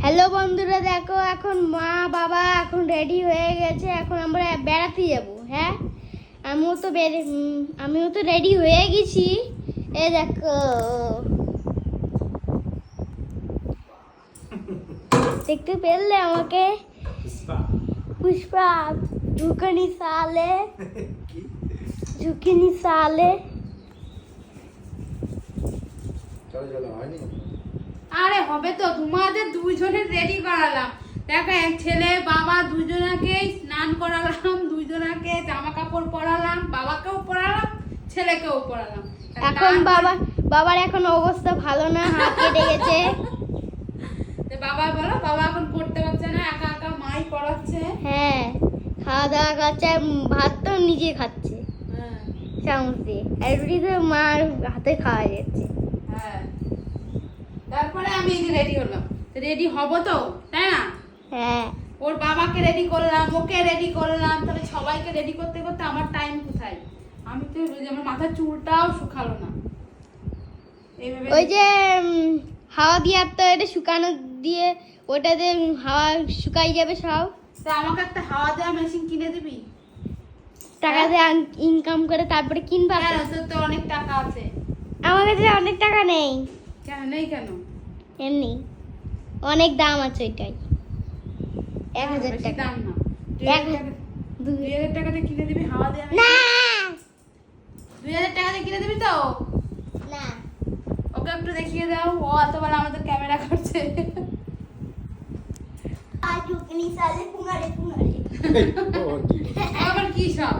Hello বন্ধুরা, দেখো এখন মা বাবা এখন রেডি হয়ে গেছে। এখন আমরা বেড়াতে যাব। হ্যাঁ, আমিও তো রেডি হয়ে গেছি। এ দেখো, দেখতে পেলে আমাকে? পুষ্পা ঝুঁকিনি সালে আরে হবে তো, তোমাদের দুইজনের রেডি করালাম। দেখো, এক ছেলে বাবা দুইজনাকে স্নান করালাম, দুইজনাকে জামা কাপড় পরালাম, বাবাকেও পরালাম, ছেলেকেও পরালাম। এখন বাবার এখন অবস্থা ভালো না, হাত কেটে গেছে। বাবা বলো, বাবা এখন করতে পারছে না, একা একা মাই করাচ্ছে। হ্যাঁ, খাওয়া দাওয়া করছে, ভাত তো নিজে খাচ্ছে চামচ দিয়ে, আর রুটি তো মার হাতে খাওয়া যাচ্ছে। হ্যাঁ, তারপরে আমি রেডি হলাম। রেডি হব তো, তাই না? হ্যাঁ, ওর বাবাকে রেডি করলাম, ওকে রেডি করলাম, তাহলে সবাইকে রেডি করতে করতে আমার টাইম কোথায়? আমি তো আমার মাথার চুলটাও শুকালো না। এইভাবে ওই যে হাওয়া দিয়ে তো এটা শুকানো দিয়ে, ওটাতে হাওয়া শুকাই যাবে সব। তা আমাকে একটা হাওয়া দেওয়া মেশিন কিনে দিবি? টাকা দিয়ে ইনকাম করে তারপরে কিনবা। কেন, তোর তো অনেক টাকা আছে। আমার কাছে অনেক টাকা নেই। কেন নেই? কেন? এমনি অনেক দাম আছে ওইটাই। 1000 বেশি টাকা। দাম না। 2000 টাকা দিয়ে কিনে দিবি হাওয়া দেওয়া না মেশিন? 2000 টাকা দিয়ে কিনে দিবি তো? না, ওকে একটু দেখিয়ে দাও, ও এত বেলা আমাদের ক্যামেরা করছে। আজুকনি সালে পুঙ্গারে আবার কি সব?